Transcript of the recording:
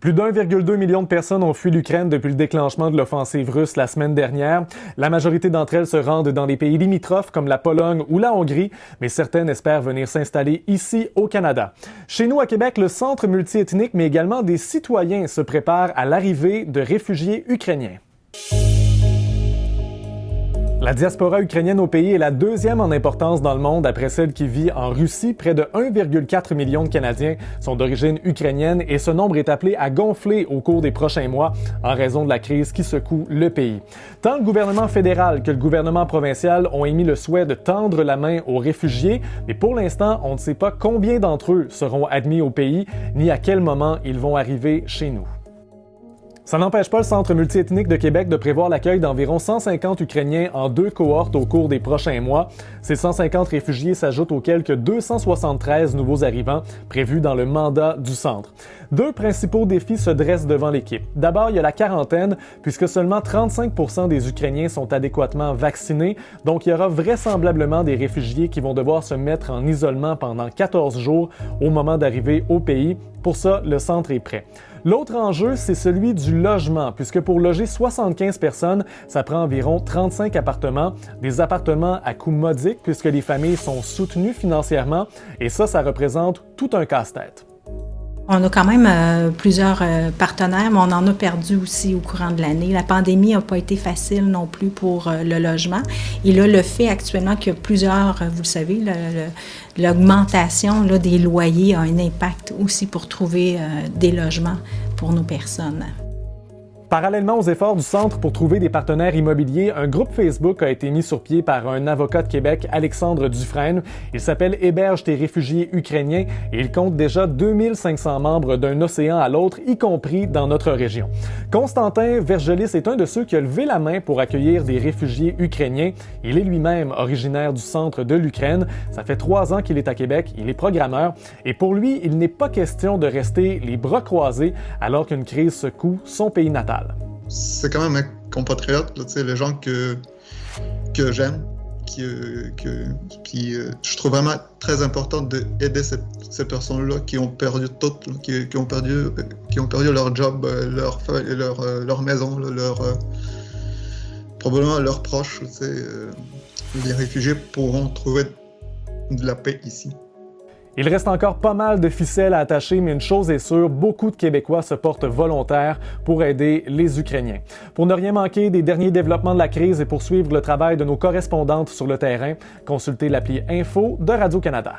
Plus d'1,2 million de personnes ont fui l'Ukraine depuis le déclenchement de l'offensive russe la semaine dernière. La majorité d'entre elles se rendent dans des pays limitrophes comme la Pologne ou la Hongrie, mais certaines espèrent venir s'installer ici au Canada. Chez nous à Québec, le centre multiethnique, mais également des citoyens se préparent à l'arrivée de réfugiés ukrainiens. La diaspora ukrainienne au pays est la deuxième en importance dans le monde après celle qui vit en Russie. Près de 1,4 million de Canadiens sont d'origine ukrainienne et ce nombre est appelé à gonfler au cours des prochains mois en raison de la crise qui secoue le pays. Tant le gouvernement fédéral que le gouvernement provincial ont émis le souhait de tendre la main aux réfugiés, mais pour l'instant, on ne sait pas combien d'entre eux seront admis au pays ni à quel moment ils vont arriver chez nous. Ça n'empêche pas le Centre multiethnique de Québec de prévoir l'accueil d'environ 150 Ukrainiens en 2 cohortes au cours des prochains mois. Ces 150 réfugiés s'ajoutent aux quelques 273 nouveaux arrivants prévus dans le mandat du Centre. 2 principaux défis se dressent devant l'équipe. D'abord, il y a la quarantaine, puisque seulement 35% des Ukrainiens sont adéquatement vaccinés, donc il y aura vraisemblablement des réfugiés qui vont devoir se mettre en isolement pendant 14 jours au moment d'arriver au pays. Pour ça, le Centre est prêt. L'autre enjeu, c'est celui du logement, puisque pour loger 75 personnes, ça prend environ 35 appartements, des appartements à coût modique puisque les familles sont soutenues financièrement, et ça représente tout un casse-tête. On a quand même plusieurs partenaires, mais on en a perdu aussi au courant de l'année. La pandémie n'a pas été facile non plus pour le logement. Et là, le fait actuellement qu'il y a plusieurs, vous le savez, l'augmentation des loyers a un impact aussi pour trouver des logements pour nos personnes. Parallèlement aux efforts du Centre pour trouver des partenaires immobiliers, un groupe Facebook a été mis sur pied par un avocat de Québec, Alexandre Dufresne. Il s'appelle Héberge tes réfugiés ukrainiens et il compte déjà 2500 membres d'un océan à l'autre, y compris dans notre région. Constantin Vergelis est un de ceux qui a levé la main pour accueillir des réfugiés ukrainiens. Il est lui-même originaire du centre de l'Ukraine. Ça fait 3 ans qu'il est à Québec, il est programmeur et pour lui, il n'est pas question de rester les bras croisés alors qu'une crise secoue son pays natal. C'est quand même un compatriote, là, les gens que j'aime, puis je trouve vraiment très important d'aider ces personnes-là qui ont perdu tout, là, qui ont perdu leur job, leur maison, là, probablement leurs proches. Les réfugiés pourront trouver de la paix ici. Il reste encore pas mal de ficelles à attacher, mais une chose est sûre, beaucoup de Québécois se portent volontaires pour aider les Ukrainiens. Pour ne rien manquer des derniers développements de la crise et poursuivre le travail de nos correspondantes sur le terrain, consultez l'appli Info de Radio-Canada.